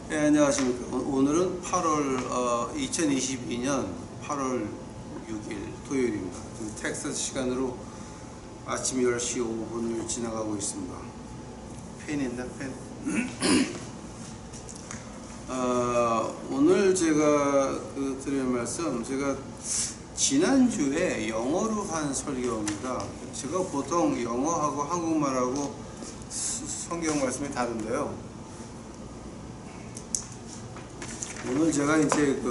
네, 안녕하십니까. 오늘은 2022년 8월 6일 토요일입니다. 텍사스 시간으로 아침 10시 5분을 지나가고 있습니다. 펜 있나? 펜? 오늘 제가 드릴 말씀, 제가 지난주에 영어로 한 설교입니다. 제가 보통 영어하고 한국말하고 성경 말씀이 다른데요. 오늘 제가 이제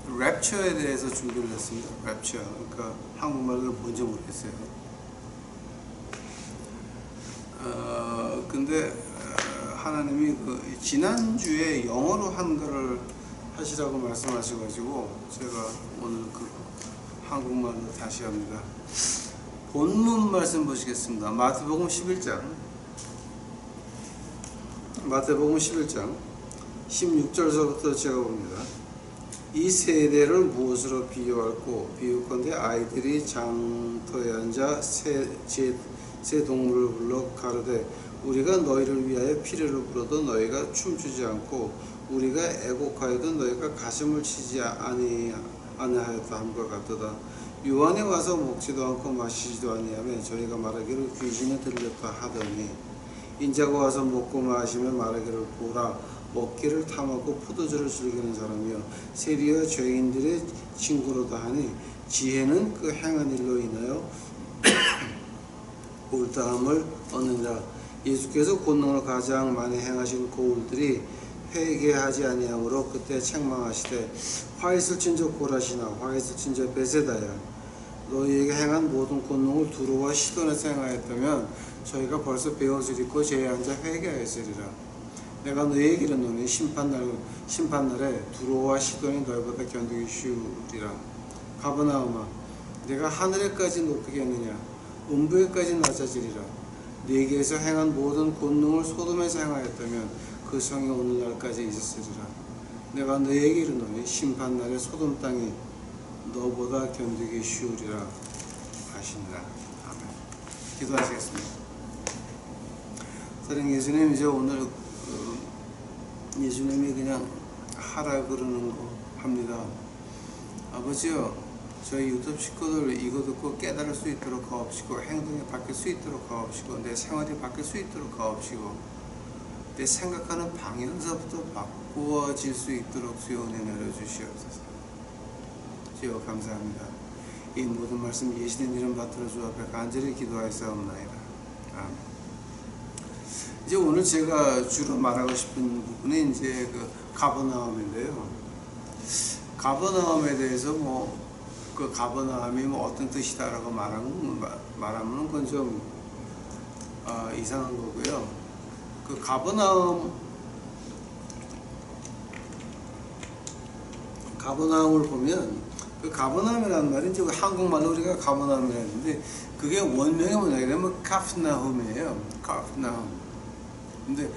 랩처에 대해서 준비를 했습니다. 랩처. 그러니까 한국말로 뭔지 모르겠어요. 근데 하나님이 지난주에 영어로 한글을 하시라고 말씀하셔가지고 제가 오늘 한국말로 다시 합니다. 본문 말씀 보시겠습니다. 마태복음 11장 16절서부터 제가 봅니다. 이 세대를 무엇으로 비유할꼬? 비유컨대 아이들이 장터에 앉아 새 동물을 불러 가로되 우리가 너희를 위하여 피리를 불어도 너희가 춤추지 않고 우리가 애곡하여도 너희가 가슴을 치지 아니하였다 함과 같도다. 유한에 와서 먹지도 않고 마시지도 아니하며 저희가 말하기를 귀신이 들렸다 하더니 인자가 와서 먹고 마시며 말하기를 보라 먹기를 탐하고 포도주를 즐기는 사람이여 세리와 죄인들의 친구로다 하니 지혜는 그 행한 일로 인하여 옳다함을 얻느니라. 예수께서 권능을 가장 많이 행하신 고울들이 회개하지 아니하므로 그때 책망하시되 화 있을 진저 고라시나 화 있을 진저 베세다야 너희에게 행한 모든 권능을 두로와 시돈에서 행하였다면 저희가 벌써 배워주리고 죄에 앉아 회개하였으리라. 내가 너희에게 이르노니 심판날에 두로와 시돈이 너희보다 견디기 쉬우리라. 가버나움아 내가 하늘에까지 높이겠느냐 음부에까지 낮아지리라. 네게서 행한 모든 권능을 소돔에서 행하였다면 그 성이 오늘날까지 있었으리라. 내가 너희에게 이르노니 심판날에 소돔 땅이 너보다 견디기 쉬우리라 하시니라. 아멘. 기도하시겠습니다. 사랑 예수님, 이제 오늘 예수님이 그냥 하라 그러는 거 합니다. 아버지요, 저희 유튜브 식구들 이거 듣고 깨달을 수 있도록 하옵시고 행동이 바뀔 수 있도록 하옵시고 내 생활이 바뀔 수 있도록 하옵시고 내 생각하는 방향서부터 바꾸어질 수 있도록 주여 은혜 내려주시옵소서. 주여 감사합니다. 이 모든 말씀 예수님 이름 받들어 주 앞에 간절히 기도하였사옵나이다. 아멘. 이제 오늘 제가 주로 말하고 싶은 부분이 이제 가버나움인데요. 가버나움에 대해서 가버나움이 어떤 뜻이다라고 말하면 그건 좀 이상한 거고요. 가버나움을 보면 가버나움이라는 말이 이제 한국말로 우리가 가버나움이라 했는데 그게 원명이 뭐냐면 카프나움이에요. 카프나움. 근데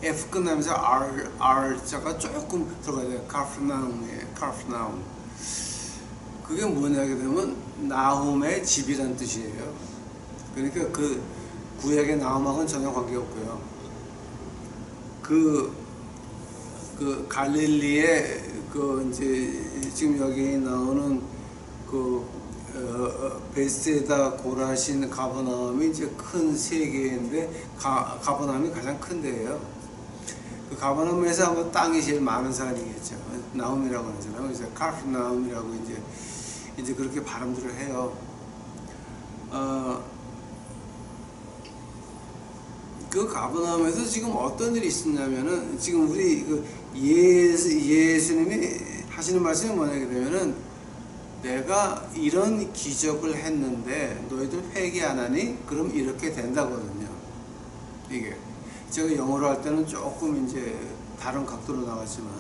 F 끝나면서 R자가 조금 들어가야 돼요. 카프나움이에요. 카프나움. 그게 뭐냐게 되면 나훔의 집이란 뜻이에요. 그러니까 구약의 나훔하고는 전혀 관계없고요. 갈릴리에 이제 지금 여기 나오는 베세다 고라신 가버나움이 이제 큰 세 개인데 가버나움이 가장 큰 데예요. 가버나움에서 아마 땅이 제일 많은 사람이겠죠. 나움이라고 하잖아요. 그래서 카프나움이라고 이제 그렇게 발음들을 해요. 가버나움에서 지금 어떤 일이 있었냐면은 지금 우리 예수님이 하시는 말씀이 뭐냐게 되면은 내가 이런 기적을 했는데 너희들 회개 안 하니? 그럼 이렇게 된다거든요. 이게 제가 영어로 할 때는 조금 이제 다른 각도로 나왔지만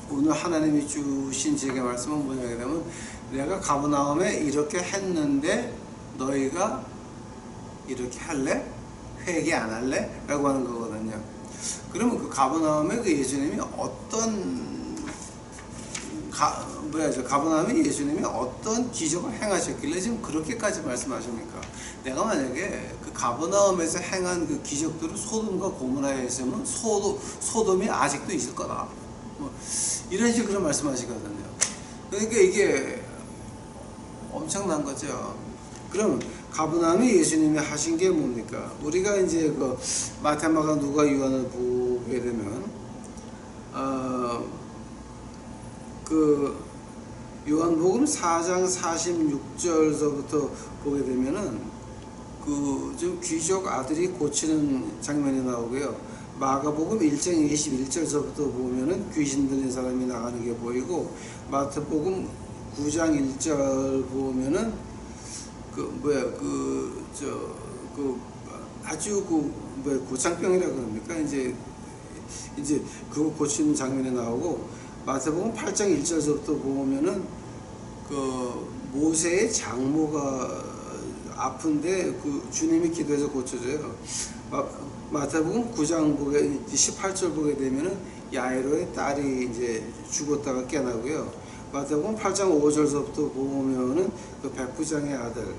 오늘 하나님이 주신 제게 말씀은 뭐냐게 되면 내가 가버나움에 이렇게 했는데 너희가 이렇게 할래? 회개 안 할래? 라고 하는 거거든요. 그러면 가버나움에 예수님이 가버나움에 예수님이 어떤 기적을 행하셨길래 지금 그렇게까지 말씀하십니까? 내가 만약에 가버나움에서 행한 그 기적들을 소돔과 고모라에 했으면 소돔이 아직도 있을 거다. 뭐 이런 식으로 말씀하시거든요. 그러니까 이게 엄청난 거죠. 그럼 가버나움에 예수님이 하신 게 뭡니까? 우리가 이제 그 마태, 마가, 누가, 요한을 보게 되면 그 요한복음 4장 46절서부터 보게 되면은 그 좀 귀족 아들이 고치는 장면이 나오고요. 마가복음 1장 21절서부터 보면은 귀신 들린 사람이 나가는 게 보이고, 마태복음 9장 1절 보면은 아주 고창병이라 그럽니까? 이제 그거 고치는 장면이 나오고, 마태복음 8장 1절서부터 보면은 그 모세의 장모가 아픈데 그 주님이 기도해서 고쳐줘요. 마태복음 9장 18절 보게 되면은 야이로의 딸이 이제 죽었다가 깨나고요. 마태복음 8장 5절서부터 보면은 그 백부장의 아들,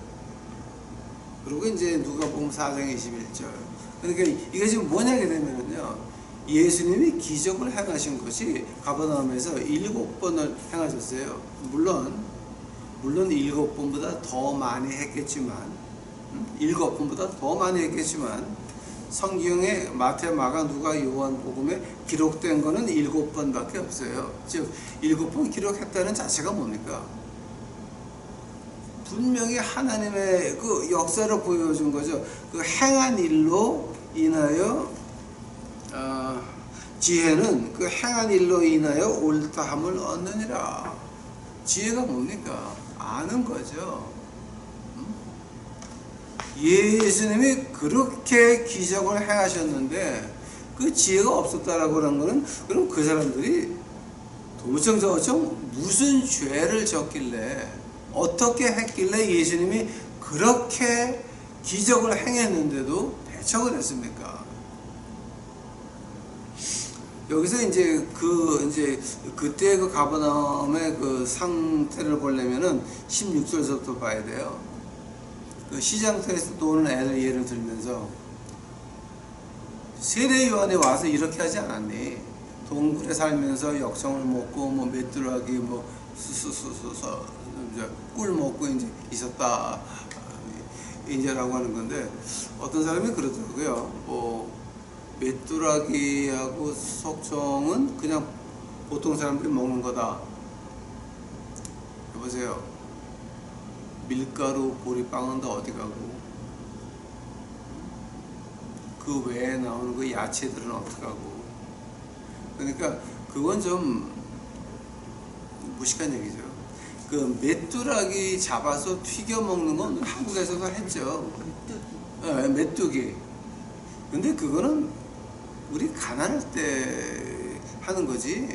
그리고 이제 누가복음 4장 21절. 그러니까 이게 지금 뭐냐게 되면은요, 예수님이 기적을 행하신 것이 가버나움에서 7번을 행하셨어요. 물론 7번보다 더 많이 했겠지만, 7번보다 더 많이 했겠지만, 성경에 마태, 마가, 누가, 요한복음에 기록된 거는 7번밖에 없어요. 즉 7번 기록했다는 자체가 뭡니까? 분명히 하나님의 그 역사를 보여준 거죠. 그 행한 일로 인하여 지혜는 그 행한 일로 인하여 옳다함을 얻느니라. 지혜가 뭡니까? 아는 거죠. 예수님이 그렇게 기적을 행하셨는데 그 지혜가 없었다라고 하는 거는, 그럼 그 사람들이 도무청 무슨 죄를 졌길래, 어떻게 했길래 예수님이 그렇게 기적을 행했는데도 배척을 했습니까? 여기서 이제 그때 그 가버나움의 그 상태를 보려면은 16절부터 봐야 돼요. 그 시장터에서 노는 애들 예를 들면서, 세례 요한이 와서 이렇게 하지 않았니? 동굴에 살면서 역청을 먹고 뭐 메뚜라기 뭐 꿀 먹고 이제 있었다 이제라고 하는 건데, 어떤 사람이 그러더라고요. 뭐 메뚜라기하고 석청은 그냥 보통 사람들이 먹는 거다. 여보세요. 밀가루 보리빵은 다 어디 가고, 그 외에 나오는 그 야채들은 어디 가고. 그러니까 그건 좀 무식한 얘기죠. 그 메뚜라기 잡아서 튀겨 먹는 건 한국에서도 했죠. 메뚜기. 근데 그거는 우리 가난할 때 하는 거지.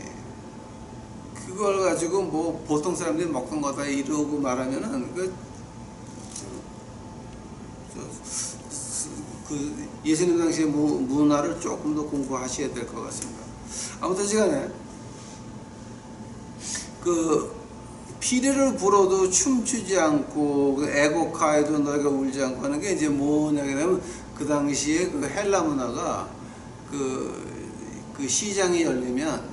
그걸 가지고 뭐 보통 사람들이 먹던 거다 이러고 말하면은 그 예수님 당시의 문화를 조금 더 공부하셔야 될 것 같습니다. 아무튼 시간에 그 피리를 불어도 춤추지 않고 그 애곡하여도 너희가 울지 않고 하는 게 이제 뭐냐면, 그 당시에 그 헬라 문화가 그 시장이 열리면,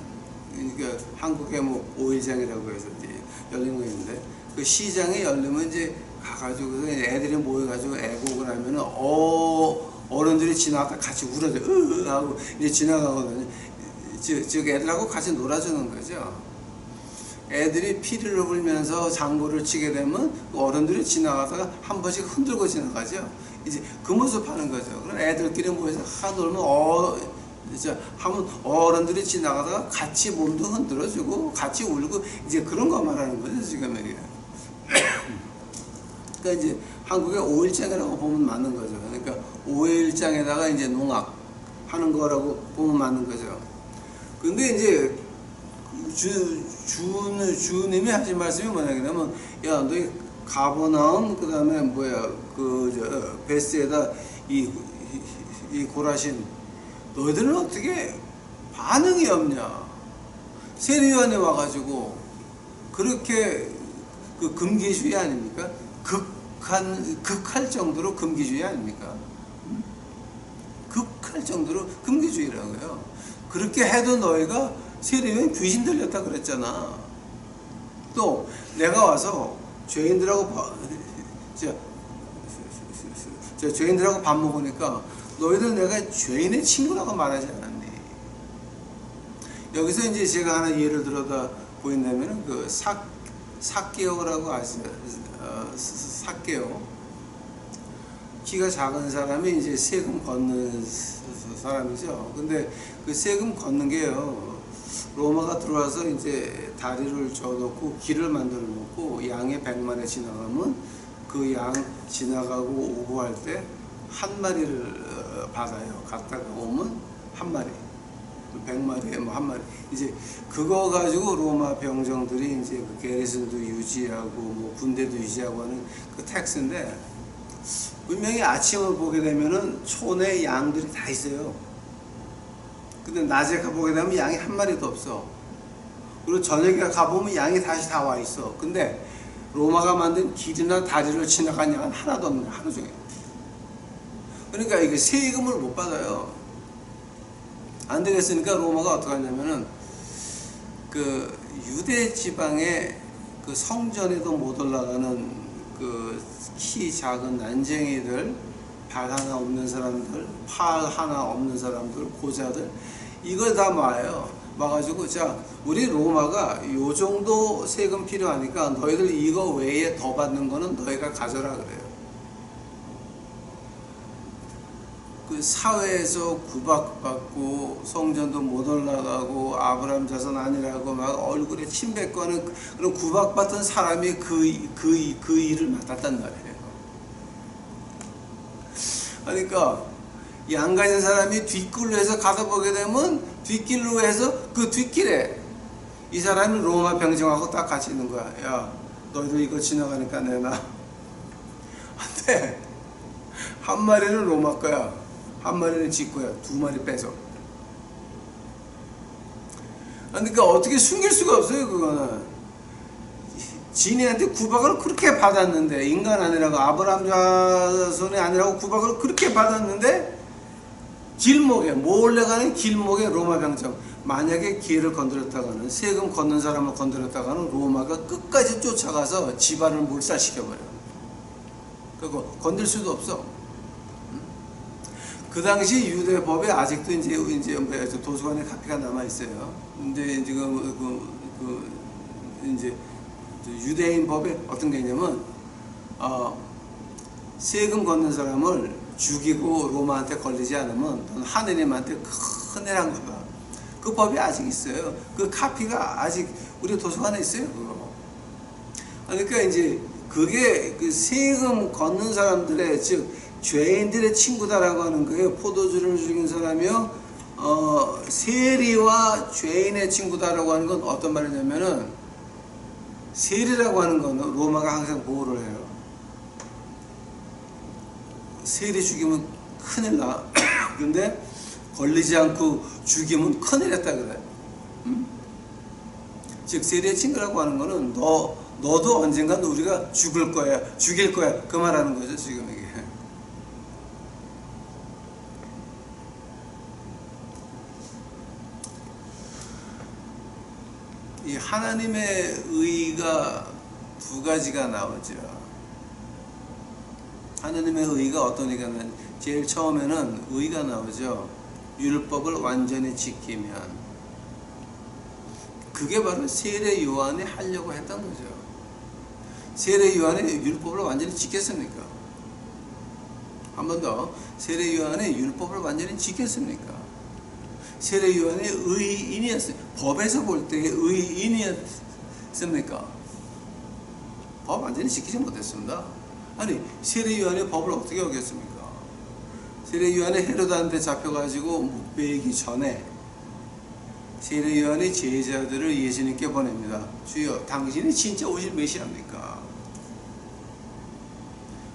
그러니까 한국에 뭐 5일장이라고 해서 이제 열린 거 있는데, 그 시장이 열리면 이제 가가지고 애들이 모여가지고 애곡을 하면은 어른들이 지나가다 같이 울어줘 하고 이제 지나가거든요. 즉 애들하고 같이 놀아주는 거죠. 애들이 피리를 불면서 장구를 치게 되면 어른들이 지나가다가 한 번씩 흔들고 지나가죠. 이제 그 모습 하는 거죠. 그럼 애들끼리 모여서 놀면 하면 어른들이 지나가다가 같이 몸도 흔들어주고 같이 울고, 이제 그런 거 말하는 거죠, 지금 이게. 그러니까 이제 한국의 5일장이라고 보면 맞는 거죠. 그러니까 5일장에다가 이제 농악 하는 거라고 보면 맞는 거죠. 근데 이제 주님이 하신 말씀이 뭐냐면, 야, 너희 가버나움, 그 다음에 베스에다 이 고라신, 너희들은 어떻게 반응이 없냐? 세례요한에 와가지고 그렇게 그 금기주의 아닙니까? 극할 정도로 금기주의 아닙니까? 할 정도로 금기주의라고요. 그렇게 해도 너희가 세리면 귀신 들렸다 그랬잖아. 또 내가 와서 죄인들하고 밥 먹으니까 너희들 내가 죄인의 친구라고 말하지 않았니? 여기서 이제 제가 하나 예를 들어다 보인다면은 그 삭개오라고 아시죠? 삭개오. 키가 작은 사람이 이제 세금 걷는 사람이죠. 근데 그 세금 걷는 게요, 로마가 들어와서 이제 다리를 줘놓고 길을 만들어 놓고 양이 100마리 지나가면 그 양 지나가고 오고 할 때 한 마리를 받아요. 갔다가 오면 한 마리, 100마리에 뭐 한 마리. 이제 그거 가지고 로마 병정들이 이제 그 게리선도 유지하고 뭐 군대도 유지하고 하는 그 텍스인데, 분명히 아침을 보게 되면은 촌에 양들이 다 있어요. 근데 낮에 가보게 되면 양이 한 마리도 없어. 그리고 저녁에 가보면 양이 다시 다 와 있어. 근데 로마가 만든 길이나 다리를 지나간 양은 하나도 없는 거야, 하루 종일. 그러니까 이게 세금을 못 받아요. 안 되겠으니까 로마가 어떻게 하냐면은 그 유대 지방의 그 성전에도 못 올라가는 그 키 작은 난쟁이들, 발 하나 없는 사람들, 팔 하나 없는 사람들, 고자들, 이걸 다 막아요. 막아가지고, 자, 우리 로마가 요 정도 세금 필요하니까 너희들 이거 외에 더 받는 거는 너희가 가져라 그래요. 그 사회에서 구박받고 성전도 못 올라가고 아브라함 자손 아니라고 막 얼굴에 침 뱉고 하는 그런 구박받던 사람이 그 일을 맡았단 말이에요. 그러니까 양 가진 사람이 뒷길로 해서 가다 보게 되면 뒷길로 해서 그 뒷길에 이 사람이 로마 병정하고 딱 같이 있는 거야. 야, 너희들 이거 지나가니까 내놔. 근데 한 마리는 로마 거야, 한 마리는 지 거야, 두 마리 빼서. 그러니까 어떻게 숨길 수가 없어요. 그거는 지네한테 구박을 그렇게 받았는데, 인간 아니라고, 아브라함 자손이 아니라고 구박을 그렇게 받았는데, 길목에 몰래 가는 길목에 로마 병정, 만약에 기회를 건드렸다가는, 세금 걷는 사람을 건드렸다가는 로마가 끝까지 쫓아가서 집안을 몰살시켜버려. 그리고 건들 수도 없어. 그 당시 유대법에 아직도 이제 도서관에 카피가 남아 있어요. 근데 지금 이제 유대인 법에 어떤 게 있냐면, 세금 걷는 사람을 죽이고 로마한테 걸리지 않으면 넌 하느님한테 큰일 한 거다. 그 법이 아직 있어요. 그 카피가 아직 우리 도서관에 있어요. 그거. 그러니까 이제 그게 그 세금 걷는 사람들의, 즉 죄인들의 친구다라고 하는 거예요. 포도주를 죽인 사람이요, 세리와 죄인의 친구다라고 하는 건 어떤 말이냐면은, 세리라고 하는 거는 로마가 항상 보호를 해요. 세리 죽이면 큰일 나. 근데 걸리지 않고 죽이면 큰일 했다 그래. 즉 세리의 친구라고 하는 거는 너도 언젠간 우리가 죽일 거야 그 말하는 거죠. 지금 이게 이 하나님의 의가 두 가지가 나오죠. 하나님의 의가 어떤 의가 나오죠? 제일 처음에는 의가 나오죠. 율법을 완전히 지키면. 그게 바로 세례 요한이 하려고 했던 거죠. 세례 요한이 율법을 완전히 지켰습니까? 한 번 더, 세례 요한이 율법을 완전히 지켰습니까? 세례 요한이 의인이었어요. 법에서 볼 때 의인이었습니까? 법 완전히 지키지 못했습니다. 아니, 세례 요한이 법을 어떻게 어겼습니까? 세례 요한이 헤로드한테 잡혀가지고 못 베이기 전에 세례 요한이 제자들을 예수님께 보냅니다. 주여, 당신이 진짜 오실 메시아입니까?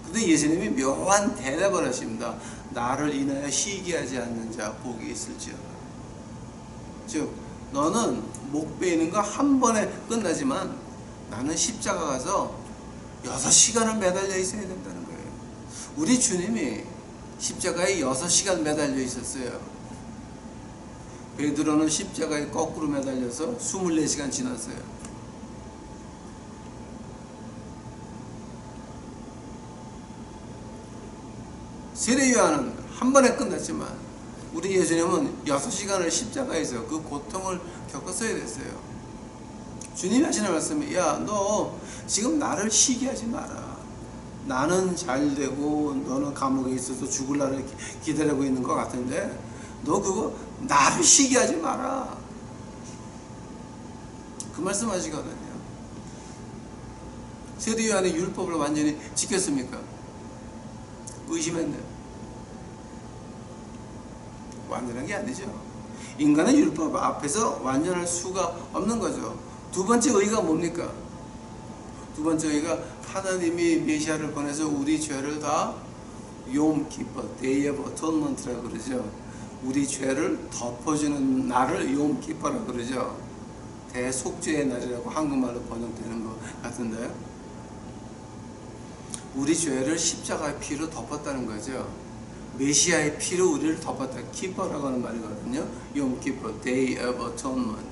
근데 예수님이 묘한 대답을 하십니다. 나를 인하여 시기하지 않는 자 복이 있을지어다. 즉, 너는 목 베이는 거 한 번에 끝나지만 나는 십자가 가서 6시간을 매달려 있어야 된다는 거예요. 우리 주님이 십자가에 6시간 매달려 있었어요. 베드로는 십자가에 거꾸로 매달려서 24시간 지났어요. 세례 요한은 한 번에 끝났지만 우리 예수님은 6시간을 십자가에서 그 고통을 겪었어야 됐어요. 주님이 하시는 말씀이, 야, 너 지금 나를 시기하지 마라. 나는 잘 되고 너는 감옥에 있어서 죽을 날을 기다리고 있는 것 같은데 너 그거 나를 시기하지 마라. 그 말씀 하시거든요. 세례 요한의 율법을 완전히 지켰습니까? 의심했네. 완전한 게 아니죠. 인간은 율법 앞에서 완전할 수가 없는 거죠. 두 번째 의의가 뭡니까? 두 번째 의의가 하나님이 메시아를 보내서 우리 죄를 다 욤 기뻐, Day of Atonement라고 그러죠. 우리 죄를 덮어주는 날을 욤 기뻐라고 그러죠. 대속죄의 날이라고 한국말로 번역되는 것 같은데요. 우리 죄를 십자가의 피로 덮었다는 거죠. 메시아의 피로 우리를 덮었다. 키퍼라고 하는 말이거든요. 욤 기뻐, Day of Atonement.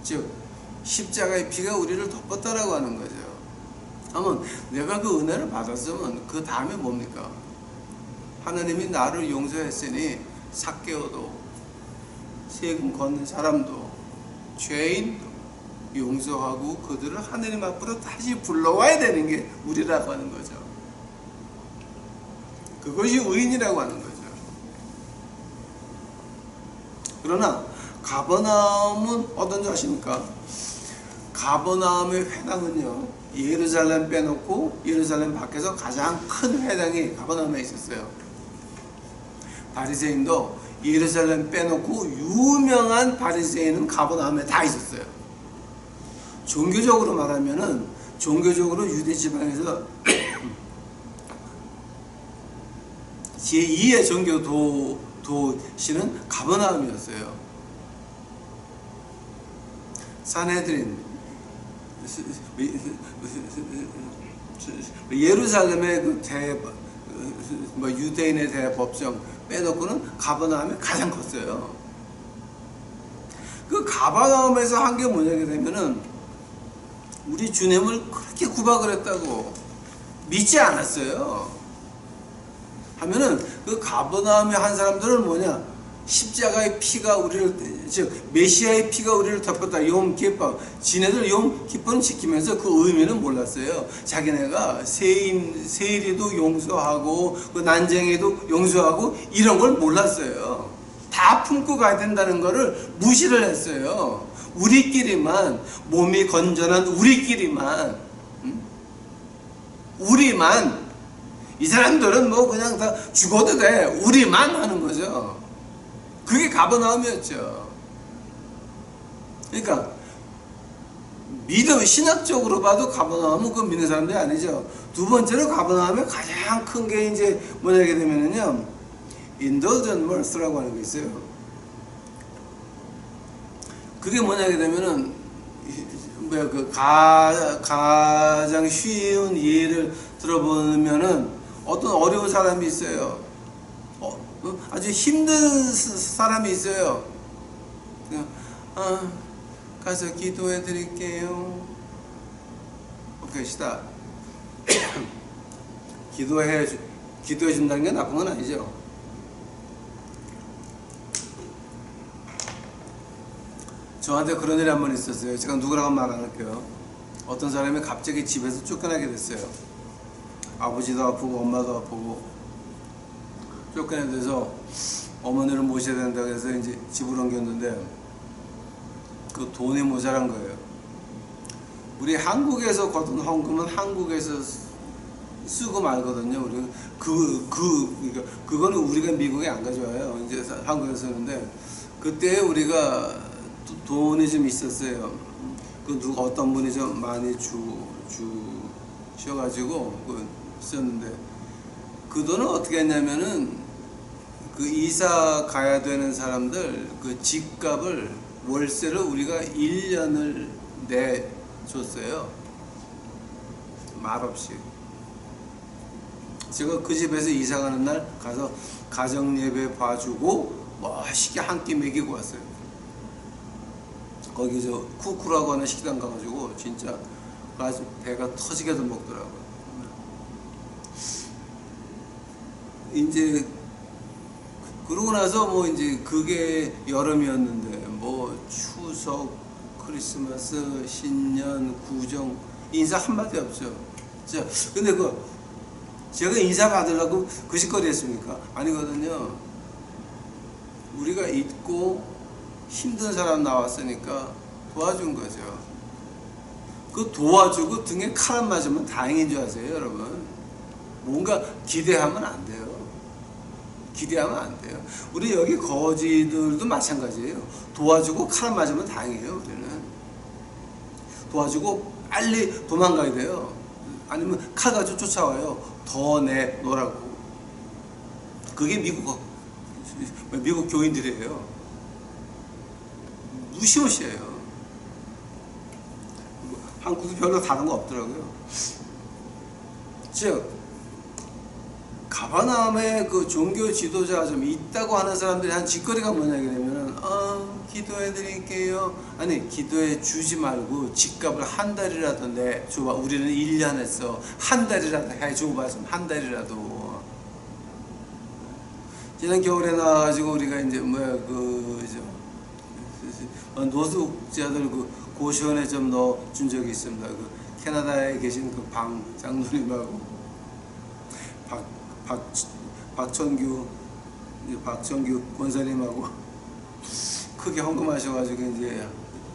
즉 십자가의 피가 우리를 덮었다라고 하는 거죠. 하면 내가 그 은혜를 받았으면 그 다음에 뭡니까? 하나님이 나를 용서했으니 삭개오도 세금 걷는 사람도 죄인 용서하고 그들을 하나님 앞으로 다시 불러와야 되는 게 우리라고 하는 거죠. 그것이 의인이라고 하는 거죠. 그러나 가버나움은 어떤 줄 아십니까? 가버나움의 회당은요, 예루살렘 빼놓고 예루살렘 밖에서 가장 큰 회당이 가버나움에 있었어요. 바리새인도 예루살렘 빼놓고 유명한 바리새인은 가버나움에 다 있었어요. 종교적으로 말하면은 종교적으로 유대 지방에서 제2의 종교 도시는 가버나움이었어요. 산헤드린, 예루살렘의 그 유대인의 대법정 빼놓고는 가버나움이 가장 컸어요. 그 가버나움에서 한 게 뭐냐게 되면은 우리 주님을 그렇게 구박을 했다고 믿지 않았어요. 하면은 그 가버나움에 한 사람들은 뭐냐, 십자가의 피가 우리를, 즉 메시아의 피가 우리를 덮었다. 욤 기뻐. 지네들 욤 기뻐는 지키면서 그 의미는 몰랐어요. 자기네가 세일이도 용서하고 그 난쟁이도 용서하고 이런 걸 몰랐어요. 다 품고 가야 된다는 거를 무시를 했어요. 우리끼리만, 몸이 건전한 우리끼리만, 우리만, 이 사람들은 뭐 그냥 다 죽어도 돼, 우리만 하는 거죠. 그게 가버나움이었죠. 그러니까 믿음, 신학적으로 봐도 가버나움은 그 믿는 사람들이 아니죠. 두 번째로 가버나움의 가장 큰 게 이제 뭐냐게 되면은요, indulgent mirth라고 하는 게 있어요. 그게 뭐냐게 되면은 그 가장 쉬운 예를 들어보면은 어떤 어려운 사람이 있어요. 아주 힘든 사람이 있어요. 가서 기도해 드릴게요. 오케이, 시다. 기도해 준다는 게 나쁜 건 아니죠. 저한테 그런 일이 한 번 있었어요. 제가 누구라고 말 안 할게요. 어떤 사람이 갑자기 집에서 쫓겨나게 됐어요. 아버지도 아프고 엄마도 아프고 쫓겨나게 돼서 어머니를 모셔야 된다고 해서 이제 집으로 옮겼는데 그 돈이 모자란 거예요. 우리 한국에서 거둔 헌금은 한국에서 쓰고 말거든요. 우리 그러니까 그거는 우리가 미국에 안 가져와요. 이제 한국에서 쓰는데 그때 우리가 돈이 좀 있었어요. 어떤 분이 좀 많이 주셔가지고 썼는데 그 돈은 어떻게 했냐면은 그 이사 가야 되는 사람들 그 집값을 월세를 우리가 1년을 내줬어요. 말없이 제가 그 집에서 이사 가는 날 가서 가정 예배 봐주고 멋있게 한 끼 먹이고 왔어요. 거기 저 쿠쿠라고 하는 식당 가가지고 진짜 아주 배가 터지게도 먹더라고요. 이제 그러고 나서 뭐 이제 그게 여름이었는데 뭐 추석, 크리스마스, 신년, 구정 인사 한마디 없죠. 자, 근데 제가 인사 받으려고 그 짓거리 했습니까? 아니거든요. 우리가 있고 힘든 사람 나왔으니까 도와준 거죠. 그 도와주고 등에 칼 안 맞으면 다행인 줄 아세요, 여러분? 뭔가 기대하면 안 돼요. 기대하면 안 돼요. 우리 여기 거지들도 마찬가지예요. 도와주고 칼 안 맞으면 다행이에요, 우리는. 도와주고 빨리 도망가야 돼요. 아니면 칼 가지고 쫓아와요. 더 내놓으라고. 그게 미국 교인들이에요. 무시무시해요. 한국도 별로 다른 거 없더라고요. 즉 가버나움에 그 종교 지도자가 좀 있다고 하는 사람들이 한 짓거리가 뭐냐면은 기도해 드릴게요. 아니 기도해 주지 말고 집값을 한 달이라도 내줘봐. 우리는 1년 했어. 한 달이라도 해줘봐. 좀 한 달이라도. 지난 겨울에 나와가지고 우리가 이제 노숙자들 그 고시원에 좀 넣어준 적이 있습니다. 그 캐나다에 계신 그 방 장로님하고 박천규 권사님하고 크게 헌금하셔가지고 이제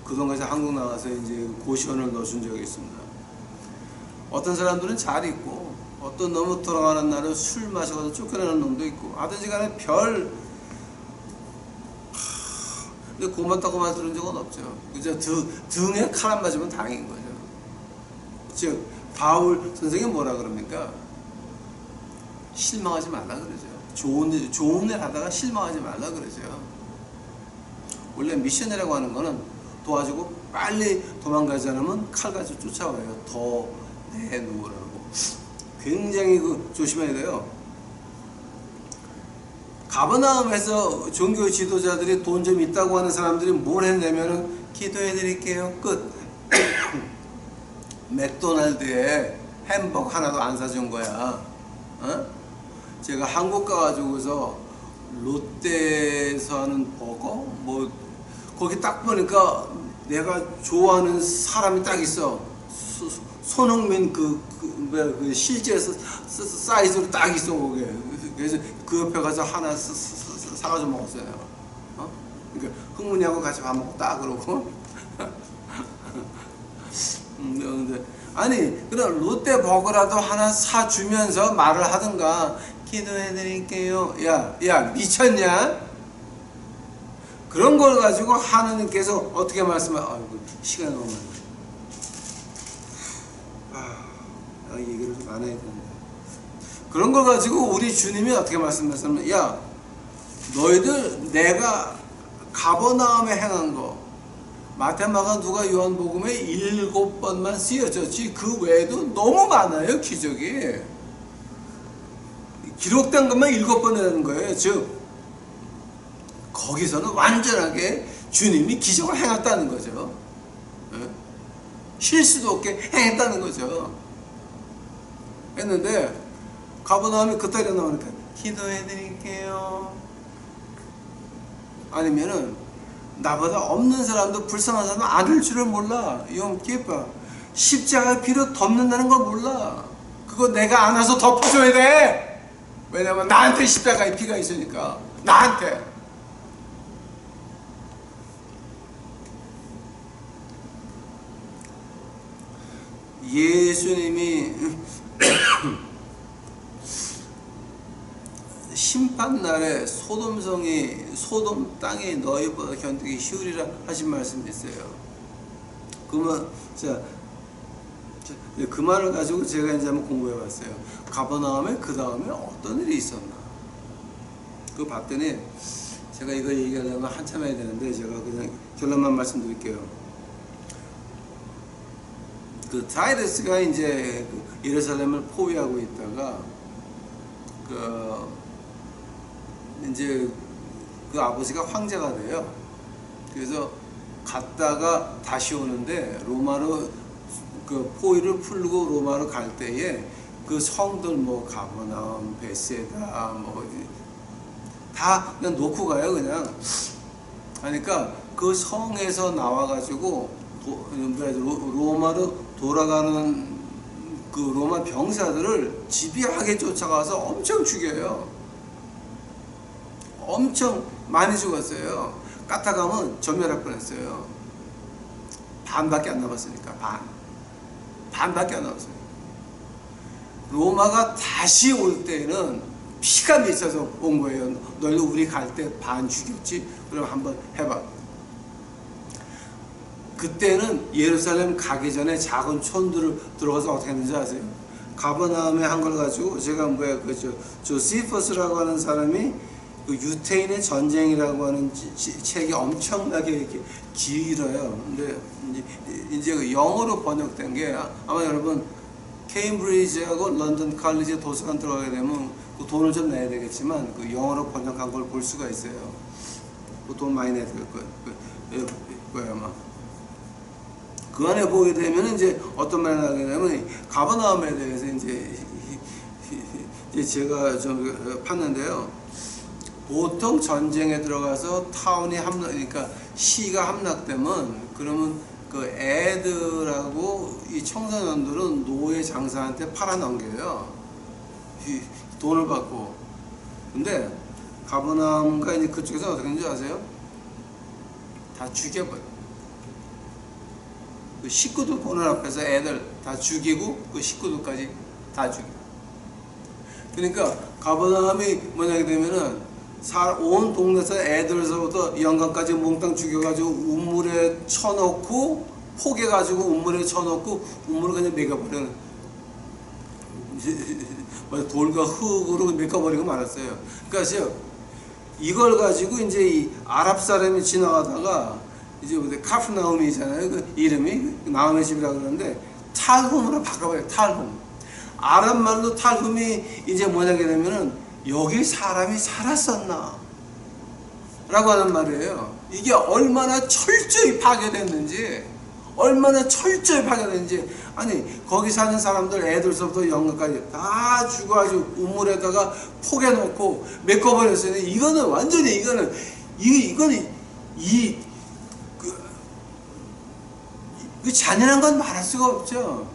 그동안에서 한국 나와서 이제 고시원을 넣어준 적이 있습니다. 어떤 사람들은 잘 있고 어떤 너무 돌아가는 날은 술 마셔서 쫓겨나는 놈도 있고 하든지 간에 근데 고맙다고 말 들은 적은 없죠. 그저 등에 칼 안 맞으면 다행인 거죠. 즉 바울 선생이 뭐라 그럽니까? 실망하지 말라 그러죠. 좋은 일 하다가 실망하지 말라 그러죠. 원래 미션이라고 하는 거는 도와주고 빨리 도망가지 않으면 칼 가지고 쫓아와요. 더 내놓으라고. 굉장히 조심해야 돼요. 가버나움에서 종교 지도자들이 돈 좀 있다고 하는 사람들이 뭘 했냐면은 기도해 드릴게요. 끝. 맥도날드에 햄버거 하나도 안 사준 거야. 제가 한국 가가지고서 롯데에서 하는 버거 거기 딱 보니까 내가 좋아하는 사람이 딱 있어. 손흥민 그 실제 사이즈로 딱 있어 거기에. 그래서 그 옆에 가서 하나 사가지고 먹었어요. 그러니까 흥문이하고 같이 밥 먹고 딱 그러고. 근데 아니 그럼 롯데 버거라도 하나 사주면서 말을 하든가. 기도해드릴게요. 야 미쳤냐? 그런 걸 가지고 하나님께서 어떻게 아이고 시간이 너무 많아. 얘기를 좀 안 해야 되는데. 그런 걸 가지고 우리 주님이 어떻게 말씀하셨냐면 야 너희들 내가 가버나움에 행한 거 마태, 마가, 누가, 요한복음에 7번만 쓰여졌지 그 외에도 너무 많아요. 기적이 기록된 것만 7번이라는 거예요. 즉 거기서는 완전하게 주님이 기적을 행했다는 거죠. 실수도 없게 행했다는 거죠. 했는데 가버나움에 그따위로 나오니까 기도해 드릴게요. 아니면은 나보다 없는 사람도 불쌍한 사람은 안을 줄을 몰라. 용기빠 십자가 피로 덮는다는 걸 몰라. 그거 내가 안아서 덮어줘야 돼. 왜냐면 나한테 십자가의 피가 있으니까. 나한테. 예수님이 심판날에 소돔 땅이 너희보다 견디기 쉬우리라 하신 말씀이 있어요. 그러면 그 말을 가지고 제가 이제 한번 공부해 봤어요. 가버나움에 그 다음에 어떤 일이 있었나. 그거 봤더니 제가 이거 얘기하려면 한참 해야 되는데 제가 그냥 결론만 말씀드릴게요. 그 타이러스가 이제 예루살렘을 포위하고 있다가 그 이제 그 아버지가 황제가 돼요. 그래서 갔다가 다시 오는데 로마로 그 포위를 풀고 로마로 갈 때에 그 성들 뭐 가버나움, 베세다 뭐 다 그냥 놓고 가요. 그냥 그러니까 그 성에서 나와가지고 로마로 돌아가는 그 로마 병사들을 집요하게 쫓아가서 엄청 죽여요. 엄청 많이 죽었어요. 까타감은 전멸할 뻔했어요. 반밖에 안 남았으니까. 반밖에 안 남았어요. 로마가 다시 올 때는 피가 미쳐서 온 거예요. 너희도 우리 갈 때 반 죽였지? 그럼 한번 해봐. 그때는 예루살렘 가기 전에 작은 촌들을 들어가서 어떻게 했는지 아세요? 가버나움에 한 걸 가지고 제가 조시퍼스라고 하는 사람이 그 유태인의 전쟁이라고 하는 책이 엄청나게 이렇게 길어요. 근데 이제 그 영어로 번역된 게 아마 여러분 케임브리지하고 런던 칼리지 도서관 들어가게 되면 그 돈을 좀 내야 되겠지만 그 영어로 번역한 걸 볼 수가 있어요. 그 돈 많이 내야 될 거예요 아마. 그 안에 보게 되면 이제 어떤 말이 나게 되면 가버나움에 대해서 이제 제가 좀 팠는데요. 보통 전쟁에 들어가서 타운이 그러니까 시가 함락되면 그러면 그 애들하고 이 청소년들은 노예 장사한테 팔아넘겨요. 돈을 받고. 근데 가버나움과 이제 그쪽에서 어떻게 하는지 아세요? 다 죽여버려. 그 식구들 보는 앞에서 애들 다 죽이고 그 식구들까지 다 죽여. 그러니까 가버나움이 뭐냐 되면은 온 동네에서 애들서부터 영감까지 몽땅 죽여가지고 우물에 쳐놓고 포개가지고 우물에 쳐놓고 우물을 그냥 매겨버리는 돌과 흙으로 메꿔버리고 말았어요. 그러니까 이걸 가지고 이제 이 아랍 사람이 지나가다가 이제 카프나움이잖아요. 그 이름이 나움의 집이라고 그러는데 탈훔으로 바꿔버려요. 탈훔. 아랍 말로 탈훔이 이제 뭐냐게 되면은 여기 사람이 살았었나? 라고 하는 말이에요. 이게 얼마나 철저히 파괴됐는지, 아니, 거기 사는 사람들 애들서부터 영감까지 다 죽어가지고 우물에다가 포개놓고 메꿔버렸어요. 이거는 완전히, 잔인한 건 말할 수가 없죠.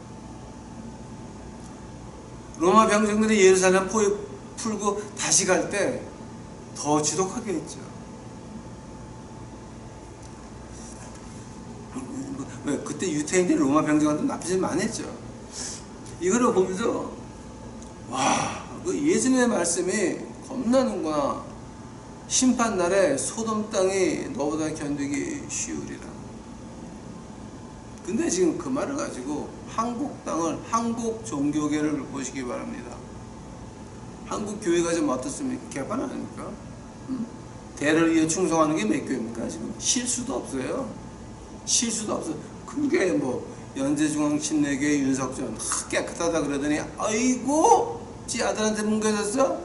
로마 병정들이 예루살렘 포위 풀고 다시 갈 때 더 지독하게 했죠. 왜? 그때 유태인들이 로마 병정한테 나쁜 짓 많이 했죠. 이거를 보면서 와, 그 예수님의 말씀이 겁나는구나. 심판날에 소돔 땅이 너보다 견디기 쉬우리라. 근데 지금 그 말을 가지고 한국 땅을, 한국 종교계를 보시기 바랍니다. 한국 교회가 좀 어떻습니까? 개판 아닙니까? 대를 위해 충성하는 게 몇 교회입니까? 지금 실수도 없어요. 큰 교회 뭐 연세중앙 침례교회 윤석전 깨끗하다 그러더니 아이고 지 아들한테 뭉개졌어?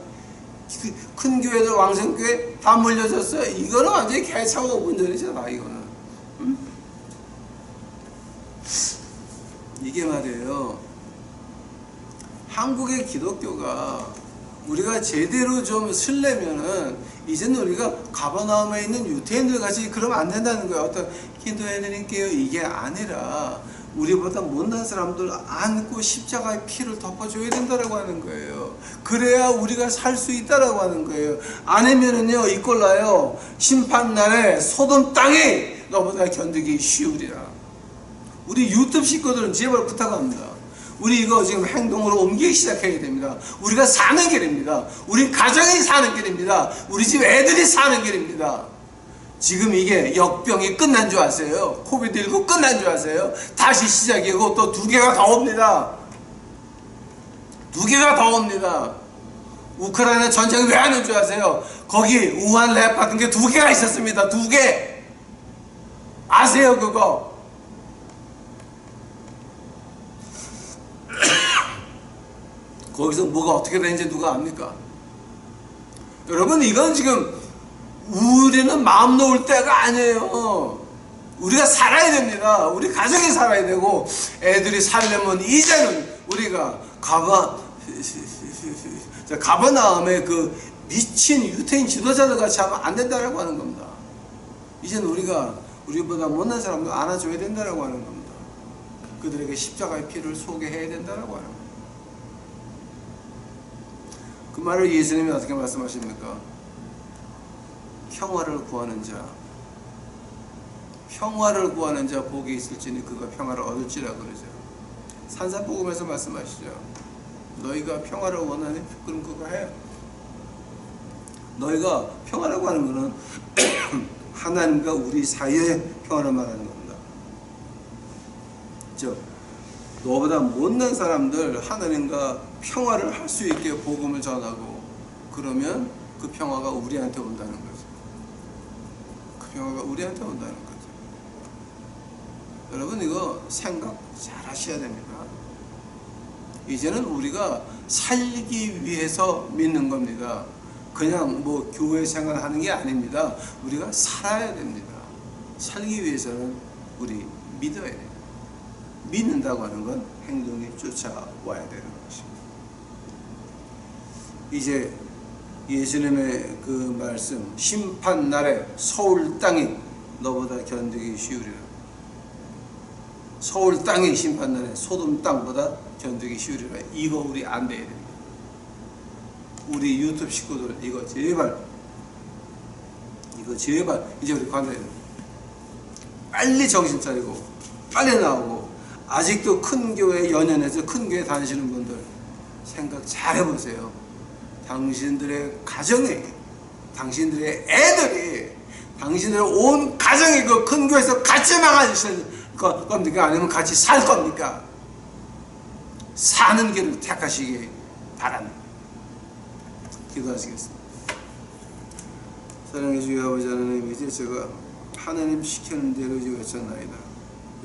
큰 교회들 왕성교회 다 물려줬어? 이거는 완전히 개차고 문제이잖아. 이거는 이게 말이에요. 한국의 기독교가 우리가 제대로 좀 쓰려면은 이제는 우리가 가버나움에 있는 유태인들 같이 그러면 안 된다는 거예요. 어떤 기도해드릴게요 이게 아니라 우리보다 못난 사람들 안고 십자가의 피를 덮어줘야 된다라고 하는 거예요. 그래야 우리가 살 수 있다라고 하는 거예요. 아니면은요 이꼴라요 심판날에 소돔 땅이 너보다 견디기 쉬우리라. 우리 유튜브 식구들은 제발 부탁합니다. 우리 이거 지금 행동으로 옮기기 시작해야 됩니다. 우리가 사는 길입니다. 우리 가정이 사는 길입니다. 우리 집 애들이 사는 길입니다. 지금 이게 역병이 끝난 줄 아세요? 코비드19 끝난 줄 아세요? 다시 시작이고 또 2개가 더 옵니다. 2개가 더 옵니다. 우크라이나 전쟁이 왜 하는 줄 아세요? 거기 우한 랩 같은 게 2개가 있었습니다. 2개. 아세요 그거? 거기서 뭐가 어떻게 되는지 누가 압니까? 여러분, 이건 지금 우리는 마음 놓을 때가 아니에요. 우리가 살아야 됩니다. 우리 가정이 살아야 되고 애들이 살려면 이제는 우리가 가버나움의 그 미친 유태인 지도자들 같이 하면 안 된다라고 하는 겁니다. 이제는 우리가 우리보다 못난 사람도 안아줘야 된다라고 하는 겁니다. 그들에게 십자가의 피를 소개해야 된다라고 하는 겁니다. 그 말을 예수님이 어떻게 말씀하십니까? 평화를 구하는 자 복이 있을지니 그가 평화를 얻을지라 그러죠. 산사복음에서 말씀하시죠. 너희가 평화를 원하니 그럼 그거 해. 너희가 평화라고 하는 것은 하나님과 우리 사이의 평화를 말하는 겁니다. 즉 너보다 못난 사람들 하나님과 평화를 할 수 있게 복음을 전하고, 그러면 그 평화가 우리한테 온다는 거죠. 그 평화가 우리한테 온다는 거죠. 여러분, 이거 생각 잘 하셔야 됩니다. 이제는 우리가 살기 위해서 믿는 겁니다. 그냥 뭐 교회 생활하는 게 아닙니다. 우리가 살아야 됩니다. 살기 위해서는 우리 믿어야 돼요. 믿는다고 하는 건 행동이 쫓아와야 되는 것입니다. 이제 예수님의 그 말씀, 심판날에 서울 땅이 너보다 견디기 쉬우리라. 서울 땅이 심판날에 소돔 땅보다 견디기 쉬우리라. 이거 우리 안 돼야 됩니다. 우리 유튜브 식구들 이거 제발 이제 우리 관둬야 됩니다. 빨리 정신 차리고 빨리 나오고, 아직도 큰 교회 연연해서 큰 교회 다니시는 분들 생각 잘 해보세요. 당신들의 가정이, 당신들의 애들이, 당신들의 온 가정이 그 큰 교회에서 같이 나가실 겁니까? 아니면 같이 살 겁니까? 사는 길을 택하시기 바랍니다. 기도하시겠습니다. 사랑의 주여 아버지 하나님, 이제 제가 하나님 시키는 대로 이제 외쳤나이다.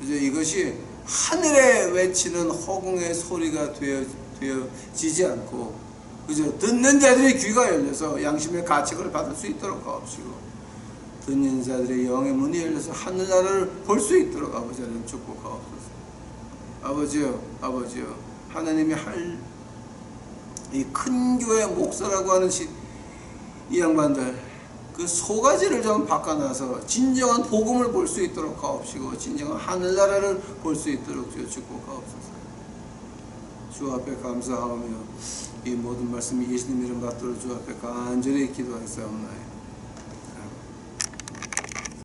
이제 이것이 하늘에 외치는 허공의 소리가 되어지지 않고, 그저 듣는 자들의 귀가 열려서 양심의 가책을 받을 수 있도록 하옵시고, 듣는 자들의 영의 문이 열려서 하늘나라를 볼 수 있도록 아버지 하나님 축복하옵소서. 아버지요, 하나님이 할 이 큰 교회 목사라고 하는 이 양반들 그 소가지를 좀 바꿔놔서 진정한 복음을 볼 수 있도록 하옵시고, 진정한 하늘나라를 볼 수 있도록 주여 축복하옵소서. 주 앞에 감사하며 이 모든 말씀이 예수님 이름 받들어 주 앞에 간절히 기도하였사옵나이다.